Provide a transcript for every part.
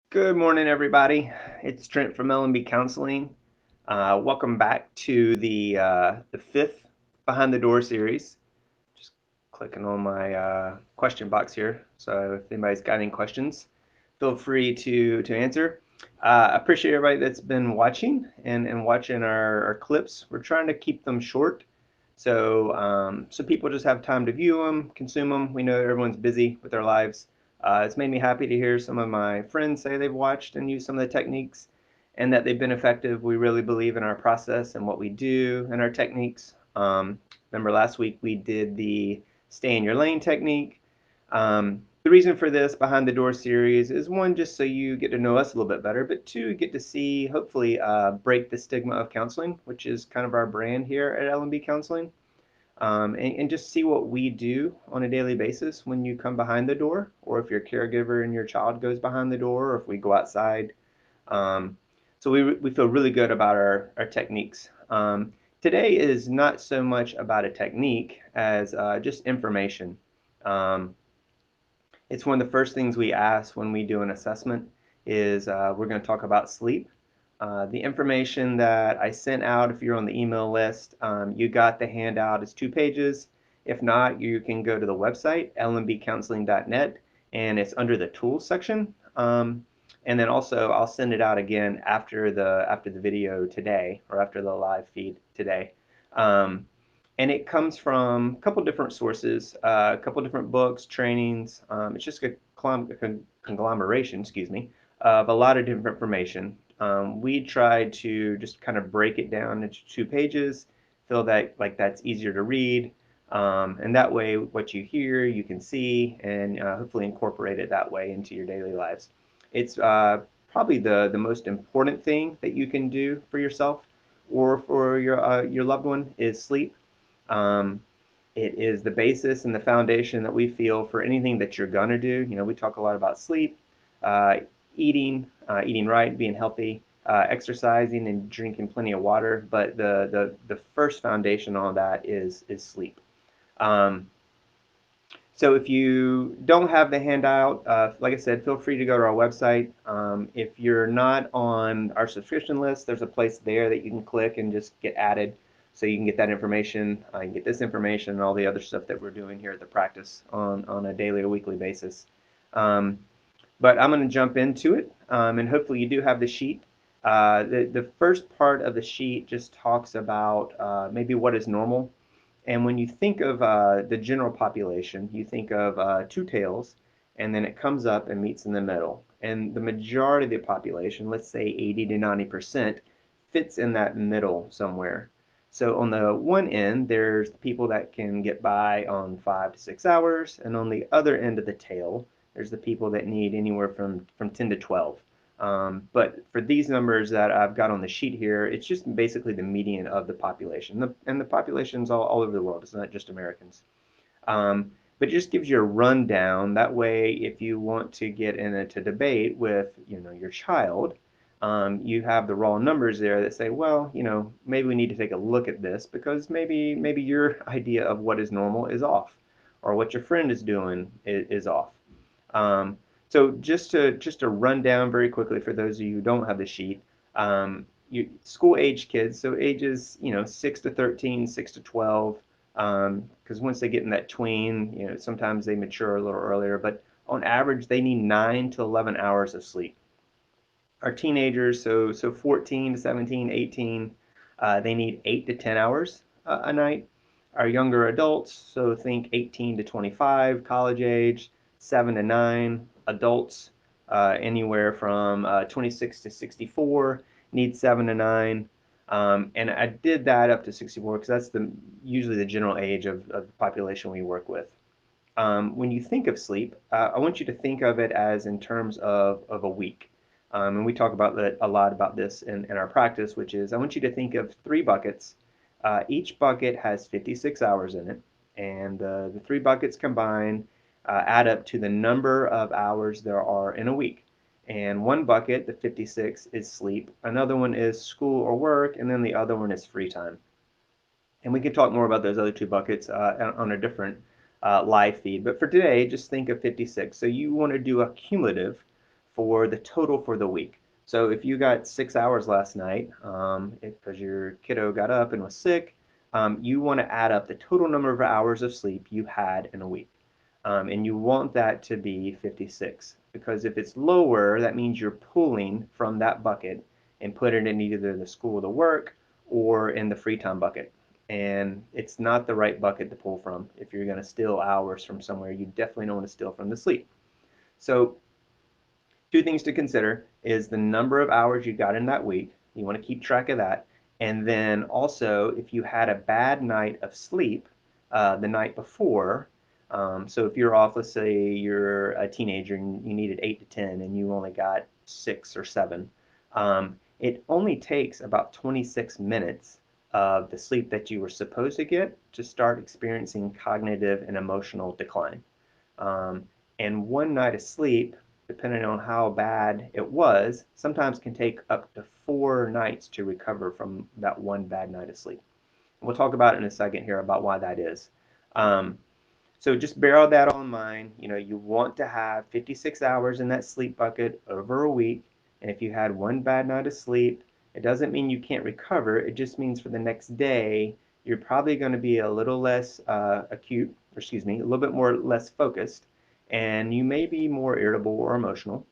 Good morning, everybody. It's Trent from L&B Counseling. Welcome back to the fifth Behind the Door series. Just clicking on my question box here. So if anybody's got any questions, feel free to answer. I appreciate everybody that's been watching and watching our clips. We're trying to keep them short, so people just have time to view them, consume them. We know everyone's busy with their lives. It's made me happy to hear some of my friends say they've watched and used some of the techniques and that they've been effective. We really believe in our process and what we do and our techniques. Remember last week we did the stay in your lane technique. The reason for this Behind the Door series is one, just so you get to know us a little bit better, but two, get to see, hopefully, break the stigma of counseling, which is kind of our brand here at L&B Counseling, and just see what we do on a daily basis when you come behind the door, or if you're a caregiver and your child goes behind the door, or if we go outside. Um, so we feel really good about our techniques. Today is not so much about a technique as just information. Um, it's one of the first things we ask when we do an assessment is we're going to talk about sleep. The information that I sent out, if you're on the email list, you got the handout. It's 2 pages. If not, you can go to the website, lmbcounseling.net, and it's under the tools section. And then also, I'll send it out again after the video today, or after the live feed today. Um, and it comes from a couple different sources, a couple different books, trainings. It's just a conglomeration, excuse me, of a lot of different information. We tried to just kind of break it down into 2 pages, feel that like that's easier to read, and that way what you hear you can see and hopefully incorporate it that way into your daily lives. It's probably the most important thing that you can do for yourself or for your loved one is sleep. Um, it is the basis and the foundation that we feel for anything that you're gonna do. You know, we talk a lot about sleep, uh, eating right, being healthy, exercising, and drinking plenty of water. But the first foundation on that is sleep. Um, so if you don't have the handout, like I said, feel free to go to our website. If you're not on our subscription list, there's a place there that you can click and just get added so you can get that information. You can get this information and all the other stuff that we're doing here at the practice on a daily or weekly basis. Um, but I'm going to jump into it, and hopefully you do have the sheet. The first part of the sheet just talks about maybe what is normal. And when you think of the general population, you think of two tails, and then it comes up and meets in the middle. And the majority of the population, let's say 80 to 90%, fits in that middle somewhere. So on the one end, there's people that can get by on 5 to 6 hours, and on the other end of the tail, there's the people that need anywhere from 10 to 12. But for these numbers that I've got on the sheet here, it's just basically the median of the population. And the population's all over the world. It's not just Americans. But it just gives you a rundown. That way, if you want to get into debate with, your child, you have the raw numbers there that say, well, maybe we need to take a look at this because maybe your idea of what is normal is off, or what your friend is doing is off. Um, so just to run down very quickly for those of you who don't have the sheet, school age kids, so ages 6 to 13, 6 to 12, because once they get in that tween, sometimes they mature a little earlier, but on average they need 9 to 11 hours of sleep. Our teenagers, so 14 to 17, 18, they need 8 to 10 hours a night. Our younger adults, so think 18 to 25, college age, 7 to 9. Adults, anywhere from 26 to 64, need 7 to 9. And I did that up to 64 because that's usually the general age of the population we work with. When you think of sleep, I want you to think of it as in terms of a week. And we talk about that a lot about this in our practice, which is I want you to think of 3 buckets. Each bucket has 56 hours in it, and the 3 buckets combined add up to the number of hours there are in a week. And one bucket, the 56, is sleep. Another one is school or work, and then the other one is free time. And we can talk more about those other 2 buckets on a different live feed. But for today, just think of 56. So you want to do a cumulative for the total for the week. So if you got 6 hours last night, because your kiddo got up and was sick, you want to add up the total number of hours of sleep you had in a week. And you want that to be 56, because if it's lower, that means you're pulling from that bucket and putting it in either the school to work or in the free time bucket. And it's not the right bucket to pull from. If you're going to steal hours from somewhere, you definitely don't want to steal from the sleep. So two things to consider is the number of hours you got in that week. You want to keep track of that. And then also, if you had a bad night of sleep the night before, so if you're off, let's say you're a teenager and you needed 8 to 10 and you only got 6 or 7, it only takes about 26 minutes of the sleep that you were supposed to get to start experiencing cognitive and emotional decline. Um, and one night of sleep, depending on how bad it was, sometimes can take up to 4 nights to recover from that one bad night of sleep. We'll talk about it in a second here about why that is. Um, so just bear all that in mind. You know, you want to have 56 hours in that sleep bucket over a week. And if you had one bad night of sleep, it doesn't mean you can't recover. It just means for the next day, you're probably going to be a little less acute, or excuse me, a little bit more less focused, and you may be more irritable or emotional.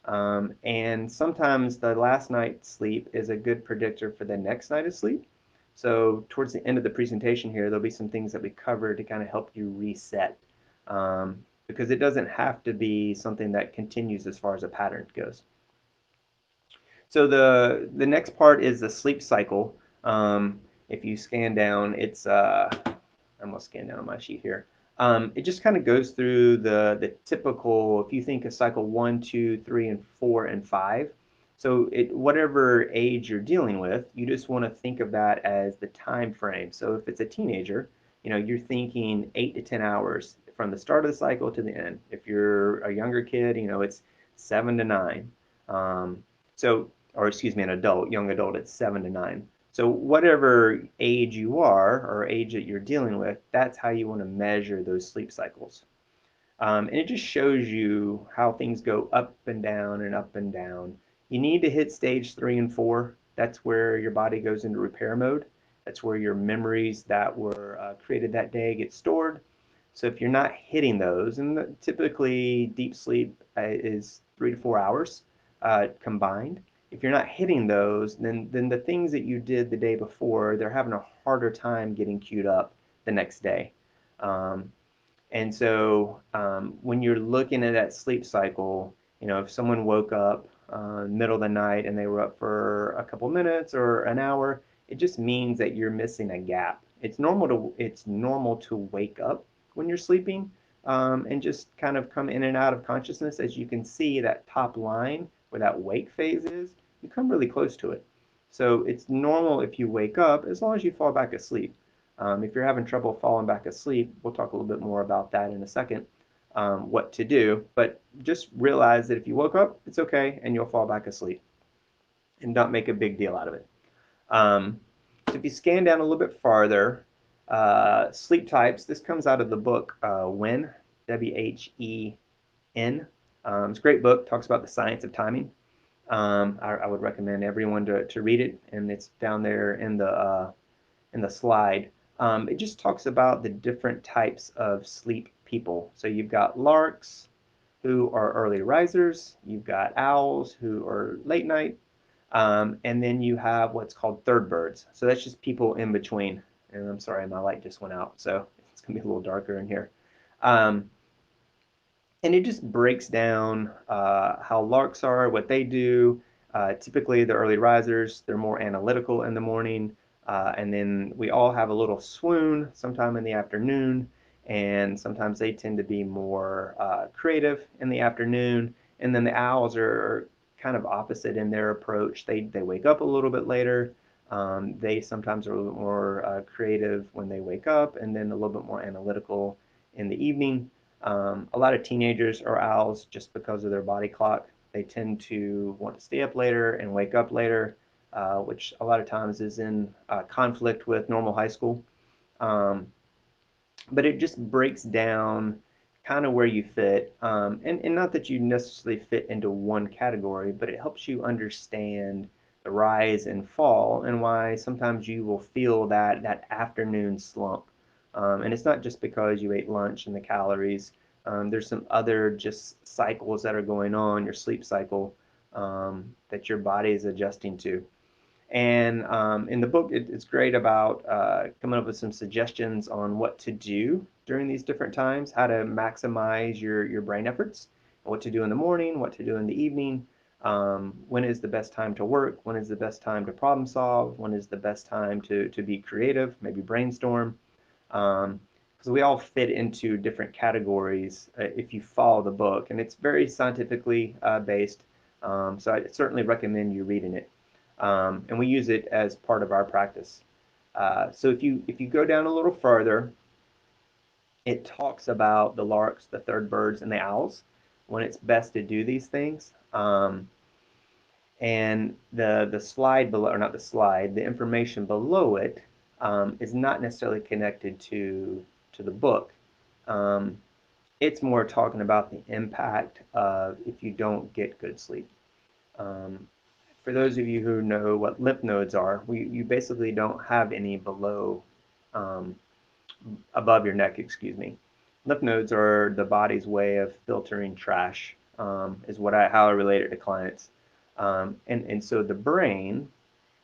And sometimes the last night's sleep is a good predictor for the next night of sleep. So towards the end of the presentation here, there'll be some things that we cover to kind of help you reset, because it doesn't have to be something that continues as far as a pattern goes. So the next part is the sleep cycle. If you scan down, it's I'm gonna scan down on my sheet here. It just kind of goes through the typical. If you think of cycle 1, 2, 3, and 4, and 5. So whatever age you're dealing with, you just want to think of that as the time frame. So if it's a teenager, you know, you're thinking 8 to 10 hours from the start of the cycle to the end. If you're a younger kid, you know, it's 7 to 9. Or excuse me, an adult, young adult, it's 7 to 9. So whatever age you are or age that you're dealing with, that's how you want to measure those sleep cycles. And it just shows you how things go up and down and up and down. You need to hit stage 3 and 4. That's where your body goes into repair mode. That's where your memories that were created that day get stored. So if you're not hitting those, and typically deep sleep is 3 to 4 hours combined. If you're not hitting those, then the things that you did the day before, they're having a harder time getting queued up the next day. And so when you're looking at that sleep cycle, you know, if someone woke up middle of the night and they were up for a couple minutes or an hour, it just means that you're missing a gap. It's normal to wake up when you're sleeping, and just kind of come in and out of consciousness. As you can see, that top line where that wake phase is, you come really close to it. So it's normal if you wake up as long as you fall back asleep. If you're having trouble falling back asleep, we'll talk a little bit more about that in a second, what to do. But just realize that if you woke up, it's okay, and you'll fall back asleep. And don't make a big deal out of it. So if you scan down a little bit farther, sleep types, this comes out of the book When, When. It's a great book, talks about the science of timing. I would recommend everyone to read it, and it's down there in the slide. It just talks about the different types of sleep people. So you've got larks, who are early risers. You've got owls, who are late night. And then you have what's called third birds. So that's just people in between. And I'm sorry, my light just went out, so it's going to be a little darker in here. And it just breaks down how larks are, what they do. Typically, the early risers, they're more analytical in the morning. And then we all have a little swoon sometime in the afternoon. And sometimes they tend to be more creative in the afternoon. And then the owls are kind of opposite in their approach. They wake up a little bit later. They sometimes are a little bit more creative when they wake up, and then a little bit more analytical in the evening. A lot of teenagers are owls just because of their body clock. They tend to want to stay up later and wake up later, which a lot of times is in conflict with normal high school. But it just breaks down kind of where you fit. And not that you necessarily fit into one category, but it helps you understand the rise and fall and why sometimes you will feel that afternoon slump. And it's not just because you ate lunch and the calories. There's some other just cycles that are going on, your sleep cycle, that your body is adjusting to. And in the book, it's great about coming up with some suggestions on what to do during these different times, how to maximize your brain efforts, what to do in the morning, what to do in the evening, when is the best time to work, when is the best time to problem solve, when is the best time to be creative, maybe brainstorm. Because we all fit into different categories if you follow the book, and it's very scientifically based. So I certainly recommend you reading it. And we use it as part of our practice. So if you go down a little further, it talks about the larks, the third birds, and the owls when it's best to do these things. And the slide below, or not the slide, the information below it is not necessarily connected to the book. Um, it's more talking about the impact of if you don't get good sleep. Um, for those of you who know what lymph nodes are, you basically don't have any um, above your neck, excuse me. Lymph nodes are the body's way of filtering trash, is how I relate it to clients. And so the brain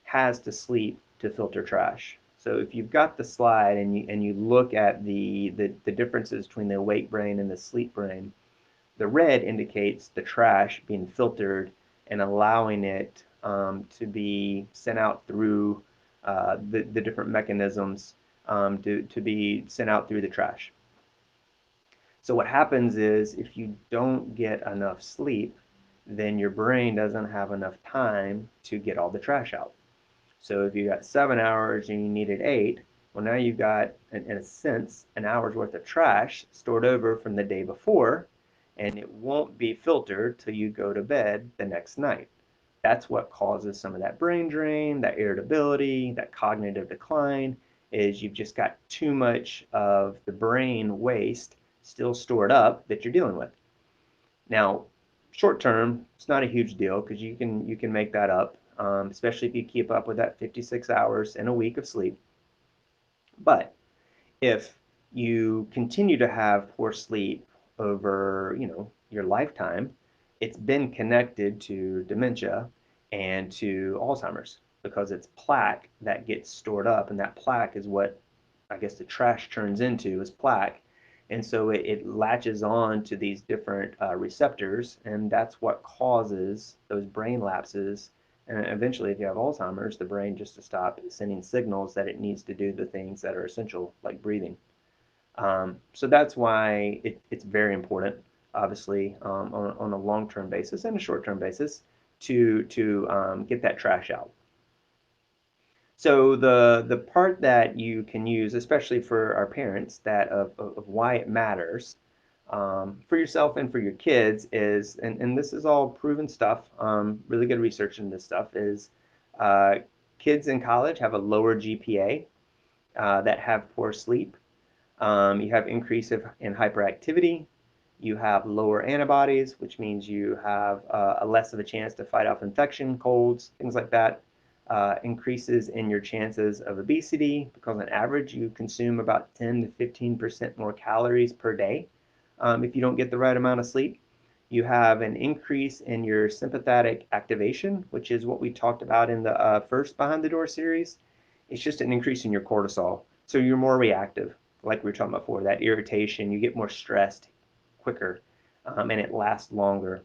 has to sleep to filter trash. So if you've got the slide and you look at the differences between the awake brain and the sleep brain, the red indicates the trash being filtered and allowing it to be sent out through the different mechanisms to be sent out through the trash. So what happens is if you don't get enough sleep, then your brain doesn't have enough time to get all the trash out. So if you got 7 hours and you needed 8, well, now you've got, in a sense, an hour's worth of trash stored over from the day before, and it won't be filtered till you go to bed the next night. That's what causes some of that brain drain, that irritability, that cognitive decline, is you've just got too much of the brain waste still stored up that you're dealing with. Now, short term, it's not a huge deal because you can make that up, especially if you keep up with that 56 hours in a week of sleep. But if you continue to have poor sleep over, your lifetime, it's been connected to dementia and to Alzheimer's because it's plaque that gets stored up, and that plaque is what I guess the trash turns into is plaque. And so it latches on to these different receptors, and that's what causes those brain lapses. And eventually, if you have Alzheimer's, the brain just to stop sending signals that it needs to do the things that are essential, like breathing. So that's why it's very important, obviously, on a long-term basis and a short-term basis to get that trash out. So the part that you can use, especially for our parents, that of why it matters for yourself and for your kids is, and this is all proven stuff, really good research in this stuff, is uh, kids in college have a lower GPA that have poor sleep. You have increase in hyperactivity. You have lower antibodies, which means you have a less of a chance to fight off infection, colds, things like that. Increases in your chances of obesity because on average you consume about 10 to 15% more calories per day if you don't get the right amount of sleep. You have an increase in your sympathetic activation, which is what we talked about in the first Behind the Door series. It's just an increase in your cortisol. So you're more reactive, like we were talking about before, that irritation, you get more stressed quicker and it lasts longer.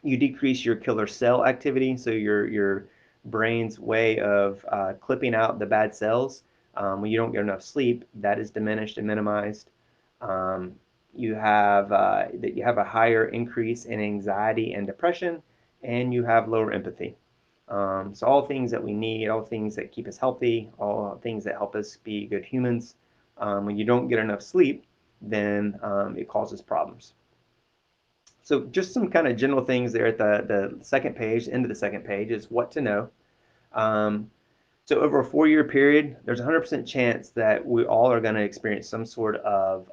You decrease your killer cell activity, so your brain's way of clipping out the bad cells when you don't get enough sleep, that is diminished and minimized. Um, you have a higher increase in anxiety and depression, and you have lower empathy. So all things that we need, all things that keep us healthy, all things that help us be good humans. When you don't get enough sleep, then it causes problems. So just some kind of general things there at the second page, end of the second page is what to know. Um, So over a 4-year period, there's a 100% chance that we all are going to experience some sort of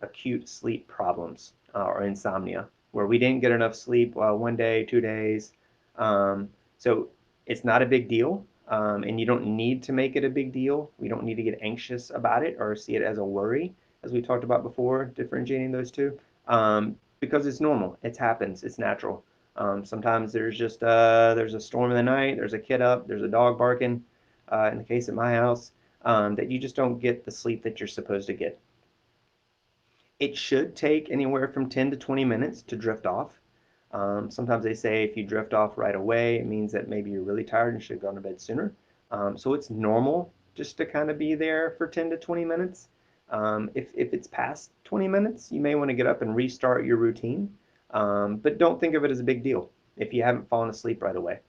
acute sleep problems or insomnia, where we didn't get enough sleep 1 day, 2 days. Um, so it's not a big deal, and you don't need to make it a big deal. We don't need to get anxious about it or see it as a worry, as we talked about before, differentiating those two, because it's normal. It happens. It's natural. Sometimes there's a storm in the night, there's a kid up, there's a dog barking. In the case of my house, that you just don't get the sleep that you're supposed to get. It should take anywhere from 10 to 20 minutes to drift off. Sometimes they say if you drift off right away, it means that maybe you're really tired and should have gone to bed sooner. So it's normal just to kind of be there for 10 to 20 minutes. If it's past 20 minutes, you may want to get up and restart your routine. But don't think of it as a big deal if you haven't fallen asleep right away.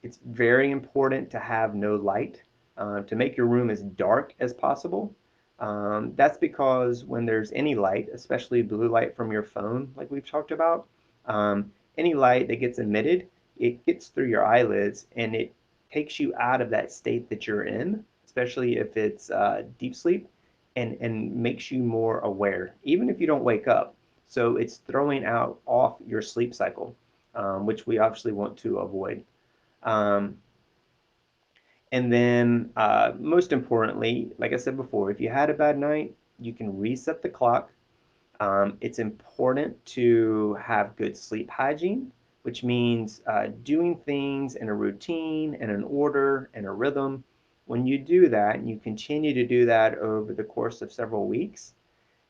It's very important to have no light, to make your room as dark as possible. That's because when there's any light, especially blue light from your phone, like we've talked about, any light that gets emitted, it gets through your eyelids and it takes you out of that state that you're in, especially if it's deep sleep, and makes you more aware, even if you don't wake up. So it's throwing out off your sleep cycle, which we obviously want to avoid. Um, and then, most importantly, like I said before, if you had a bad night, you can reset the clock. It's important to have good sleep hygiene, which means doing things in a routine and an order and a rhythm. When you do that, and you continue to do that over the course of several weeks,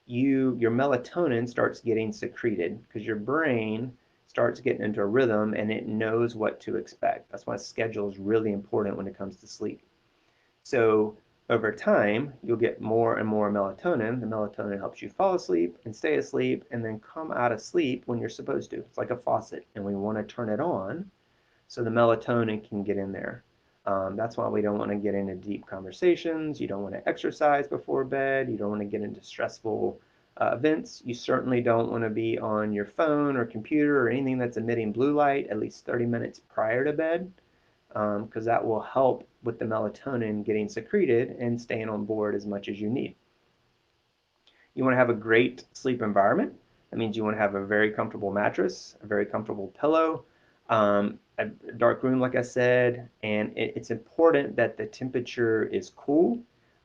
your melatonin starts getting secreted because your brain starts getting into a rhythm and it knows what to expect. That's why schedule is really important when it comes to sleep. So over time, you'll get more and more melatonin. The melatonin helps you fall asleep and stay asleep and then come out of sleep when you're supposed to. It's like a faucet, and we want to turn it on so the melatonin can get in there. That's why we don't want to get into deep conversations. You don't want to exercise before bed. You don't want to get into stressful events. You certainly don't want to be on your phone or computer or anything that's emitting blue light at least 30 minutes prior to bed, because that will help with the melatonin getting secreted and staying on board as much as you need. You want to have a great sleep environment. That means you want to have a very comfortable mattress, a very comfortable pillow, a dark room, like I said, and it's important that the temperature is cool.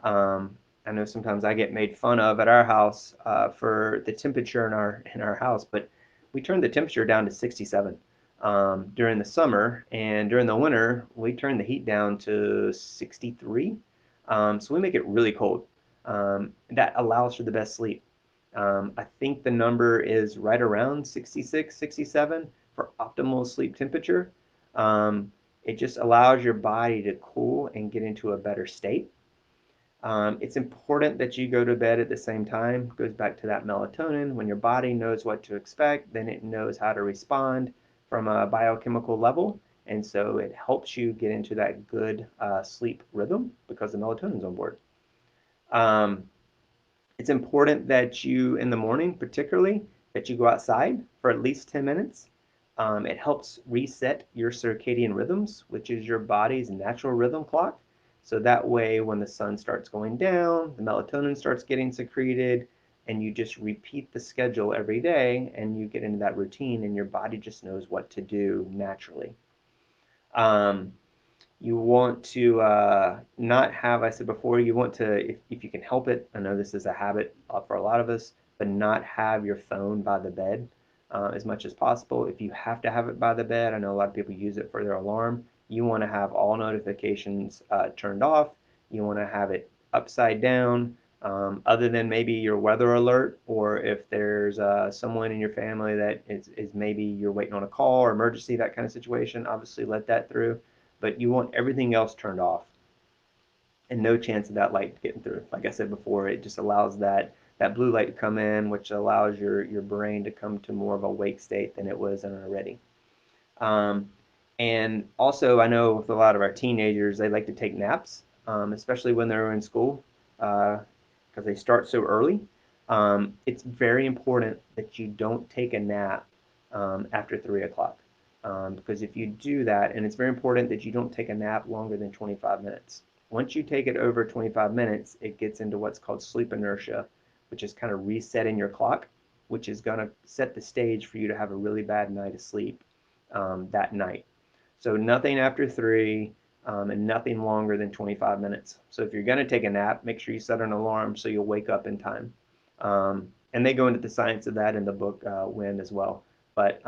I know sometimes I get made fun of at our house for the temperature in our house, but we turn the temperature down to 67 during the summer, and during the winter we turn the heat down to 63. So we make it really cold. That allows for the best sleep. I think the number is right around 66, 67 for optimal sleep temperature. It just allows your body to cool and get into a better state. It's important that you go to bed at the same time. It goes back to that melatonin. When your body knows what to expect, then it knows how to respond from a biochemical level. And so it helps you get into that good sleep rhythm because the melatonin's on board. Um, it's important that you, in the morning particularly, that you go outside for at least 10 minutes. It helps reset your circadian rhythms, which is your body's natural rhythm clock. So that way, when the sun starts going down, the melatonin starts getting secreted, and you just repeat the schedule every day, and you get into that routine, and your body just knows what to do naturally. Um, you want to not have, I said before, you want to, if you can help it, I know this is a habit for a lot of us, but not have your phone by the bed as much as possible. If you have to have it by the bed, I know a lot of people use it for their alarm. You want to have all notifications turned off. You want to have it upside down, other than maybe your weather alert, or if there's someone in your family that is maybe you're waiting on a call or emergency, that kind of situation, obviously let that through, but you want everything else turned off and no chance of that light getting through. Like I said before, it just allows that blue light to come in, which allows your brain to come to more of a wake state than it was in already. Um, and also, I know with a lot of our teenagers, they like to take naps, especially when they're in school, because they start so early. It's very important that you don't take a nap after 3 o'clock. Because if you do that, and it's very important that you don't take a nap longer than 25 minutes. Once you take it over 25 minutes, it gets into what's called sleep inertia, which is kind of resetting your clock, which is going to set the stage for you to have a really bad night of sleep that night. So nothing after 3 and nothing longer than 25 minutes. So if you're going to take a nap, make sure you set an alarm so you'll wake up in time. And they go into the science of that in the book When as well. But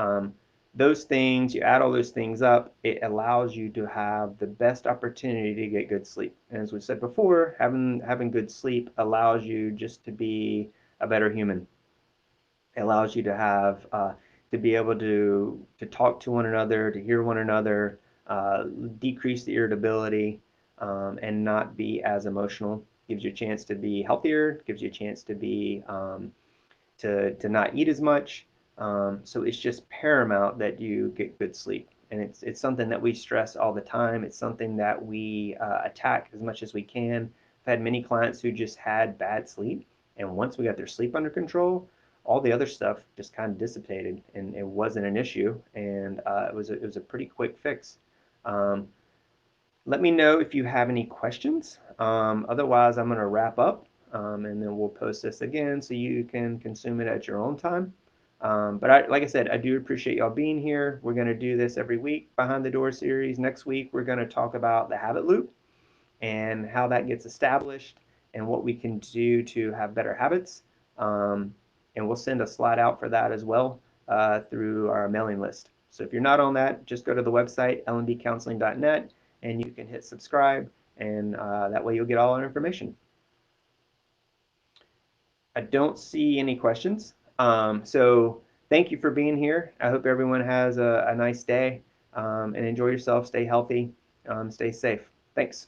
those things, you add all those things up, it allows you to have the best opportunity to get good sleep. And as we said before, having good sleep allows you just to be a better human. It allows you to have to be able to talk to one another, to hear one another, decrease the irritability, and not be as emotional. Gives you a chance to be healthier. Gives you a chance to be to not eat as much. So it's just paramount that you get good sleep, and it's something that we stress all the time. It's something that we attack as much as we can. I've had many clients who just had bad sleep, and once we got their sleep under control, all the other stuff just kind of dissipated, and it wasn't an issue, and it was a pretty quick fix. Um, Let me know if you have any questions. Otherwise, I'm going to wrap up and then we'll post this again so you can consume it at your own time. Like I said, I do appreciate y'all being here. We're going to do this every week, Behind the Door series. Next week, we're going to talk about the habit loop and how that gets established and what we can do to have better habits. And we'll send a slide out for that as well through our mailing list. So if you're not on that, just go to the website, lmbcounseling.net, and you can hit subscribe, and that way you'll get all our information. I don't see any questions. So thank you for being here. I hope everyone has a nice day and enjoy yourself. Stay healthy, stay safe. Thanks.